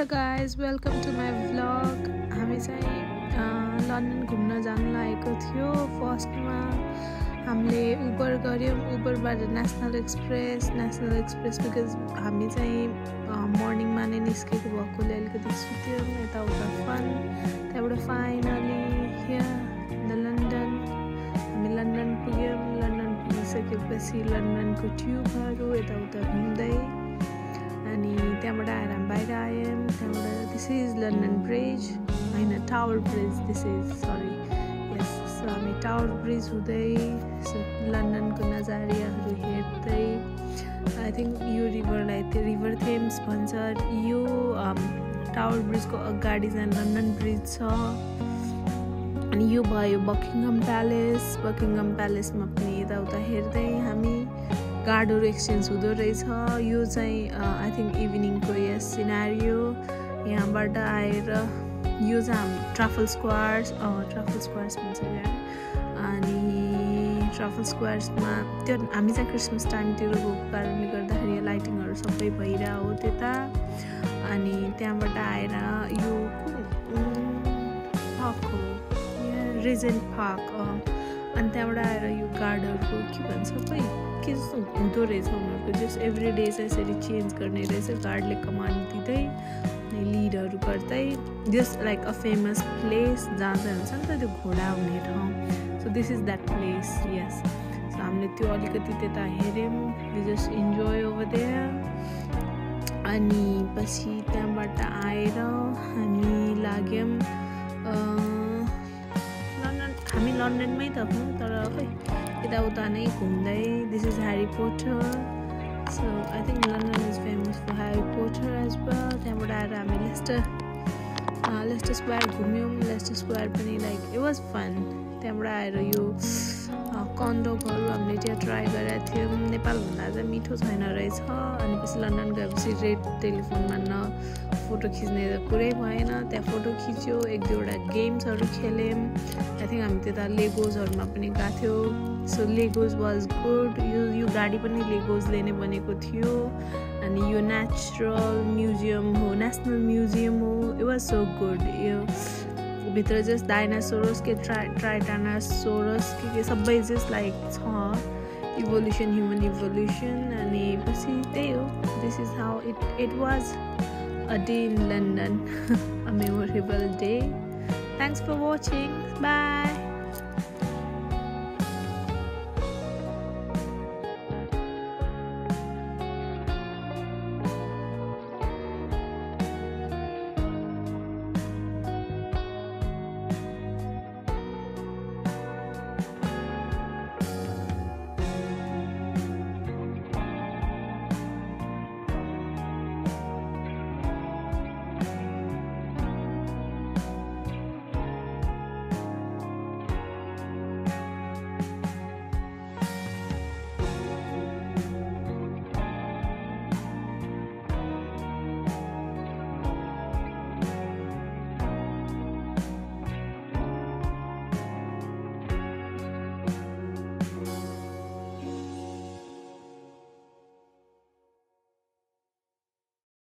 Hello guys welcome to my blog. हामी चाहिँ London घुम्न जानु लागेको थियो। फर्स्टमा हामीले उबर गऱ्यौँ, उबरबाट नेसनल एक्सप्रेस बिकज हामी चाहिँ मर्निङमा नै निस्केको भएकोले अलिकति सुत्यौँ यताउता फन। त्यहाँबाट फाइनली हियर द लन्डन हामी लन्डन पुग्यौँ। लन्डन पुगिसकेपछि लन्डनको ट्युबहरू यताउता घुम्दै अनि त्यहाँबाट आएर हामी बाहिर आयौँ। त्यहाँबाट दिस इज लन्डन ब्रिज होइन tower bridge, this is sorry yes. So हामी टावर ब्रिज हुँदै लन्डनको नजाराहरू हेर्दै आई थिङ्क यो रिभरलाई त्यो रिभर थेम्स भन्छ। यो टावर ब्रिजको अगाडि चाहिँ लन्डन ब्रिज छ। अनि यो भयो बकिङहम प्यालेसमा पनि यताउता हेर्दै हामी गार्डहरू एक्सचेन्ज हुँदो रहेछ। यो चाहिँ आई थिङ्क इभिनिङको यस सिनारियो। यहाँबाट आएर यो चाहिँ हामी ट्राफल स्क्वायर्स भन्छ यहाँ। अनि ट्राफल स्क्वायर्समा त्यो हामी चाहिँ क्रिसमस टाइमतिर गएको कारणले गर्दाखेरि लाइटिङहरू सबै भइरहेको हो त्यता। अनि त्यहाँबाट आएर यो पार्क हो रिजेन्ट पार्क। अनि त्यहाँबाट आएर यो गार्डहरूको के भन्छ खोइ के जस्तो हुँदो रहेछ उनीहरूको, जस्ट एभ्री डे चाहिँ यसरी चेन्ज गर्ने रहेछ। गार्डले कमान्ड दिँदै अनि लिडहरू गर्दै just like a famous place जहाँ चाहिँ हुन्छ नि त त्यो घोडा हुने ठाउँ। So this is that place yes. सो हामीले त्यो अलिकति त्यता हेऱ्यौँ, we just enjoy over there. अनि पछि त्यहाँबाट आएर हामी लाग्यौँ हामी लन्डनमै त हौँ तर खै यताउता नै घुम्दै। This is Harry Potter. So I think London is famous for Harry Potter as well. त्यहाँबाट आएर हामी लेस्टर स्क्वायर घुम्यौँ। लेस्टर स्क्वायर पनि लाइक इट वाज फन। त्यहाँबाट आएर यो कन्डोकहरू हामीले त्यहाँ ट्राई गरेका थियौँ। नेपालभन्दा चाहिँ मिठो छैन रहेछ। अनि पछि लन्डन गएपछि रेड टेलिफोनमा फोटो खिच्ने त कुरै भएन। त्यहाँ फोटो खिच्यो, एक दुईवटा गेम्सहरू खेल्यौँ। आई थिङ्क हामी त्यता लेगोजहरूमा पनि गएको थियो। So Legos was good. यो गाडी पनि लेगोजले नै बनेको थियो। अनि यो नेचुरल म्युजियम हो, नेसनल म्युजियम हो। It was so good. यो भित्र जस्ट डाइनासोरस के ट्राइटानासोरस के सबै जस्ट लाइक छ इभोल्युसन, ह्युमन इभोल्युसन। अनि पछि त्यही हो। This is how it was a day in London, a memorable day. Thanks for watching. Bye.